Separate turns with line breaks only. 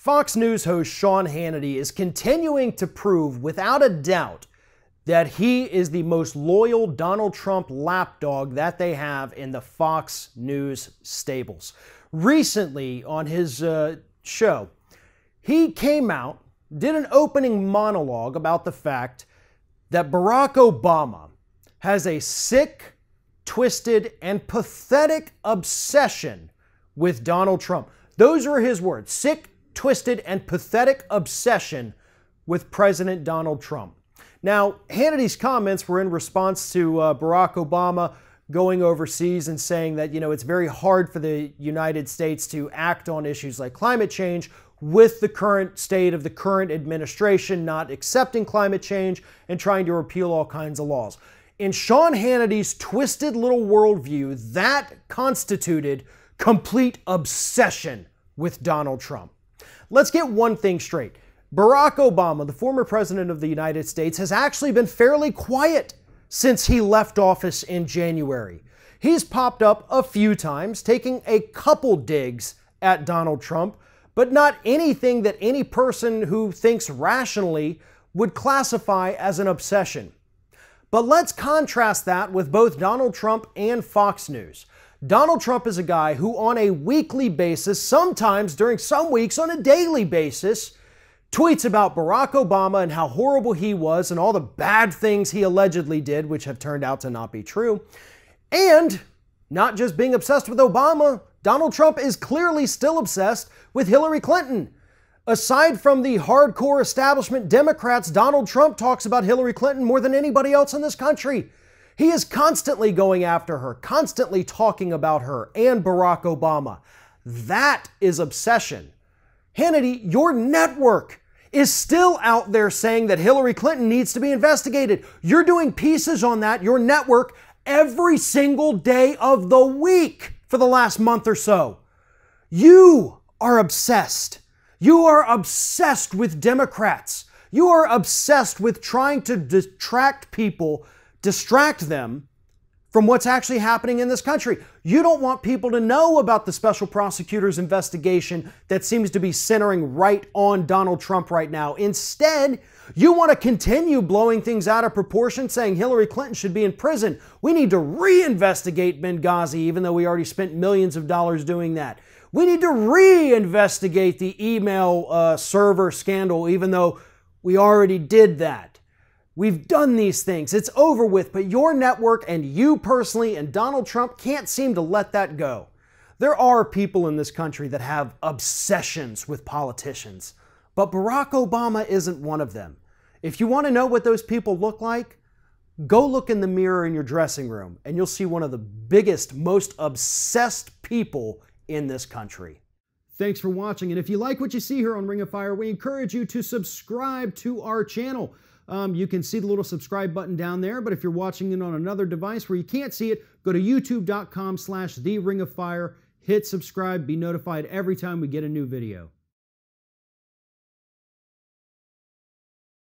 Fox News host Sean Hannity is continuing to prove without a doubt that he is the most loyal Donald Trump lapdog that they have in the Fox News stables. Recently on his show, he came out, did an opening monologue about the fact that Barack Obama has a sick, twisted, and pathetic obsession with Donald Trump. Those are his words: sick, twisted, and pathetic obsession with President Donald Trump. Now, Hannity's comments were in response to Barack Obama going overseas and saying that, it's very hard for the United States to act on issues like climate change with the current state of the current administration not accepting climate change and trying to repeal all kinds of laws. In Sean Hannity's twisted little worldview, that constituted complete obsession with Donald Trump. Let's get one thing straight. Barack Obama, the former president of the United States, has actually been fairly quiet since he left office in January. He's popped up a few times, taking a couple digs at Donald Trump, but not anything that any person who thinks rationally would classify as an obsession. But let's contrast that with both Donald Trump and Fox News. Donald Trump is a guy who on a weekly basis, sometimes during some weeks on a daily basis, tweets about Barack Obama and how horrible he was and all the bad things he allegedly did, which have turned out to not be true. And not just being obsessed with Obama, Donald Trump is clearly still obsessed with Hillary Clinton. Aside from the hardcore establishment Democrats, Donald Trump talks about Hillary Clinton more than anybody else in this country. He is constantly going after her, constantly talking about her and Barack Obama. That is obsession. Hannity, your network is still out there saying that Hillary Clinton needs to be investigated. You're doing pieces on that, your network, every single day of the week for the last month or so. You are obsessed. You are obsessed with Democrats. You are obsessed with trying to distract them from what's actually happening in this country. You don't want people to know about the special prosecutor's investigation that seems to be centering right on Donald Trump right now. Instead, you want to continue blowing things out of proportion, saying Hillary Clinton should be in prison. We need to reinvestigate Benghazi, even though we already spent millions of dollars doing that. We need to reinvestigate the email server scandal, even though we already did that. We've done these things. It's over with, but your network and you personally and Donald Trump can't seem to let that go. There are people in this country that have obsessions with politicians, but Barack Obama isn't one of them. If you want to know what those people look like, go look in the mirror in your dressing room and you'll see one of the biggest, most obsessed people in this country. Thanks for watching, and if you like what you see here on Ring of Fire, we encourage you to subscribe to our channel. You can see the little subscribe button down there, but if you're watching it on another device where you can't see it, go to youtube.com/TheRingOfFire, hit subscribe, be notified every time we get a new video.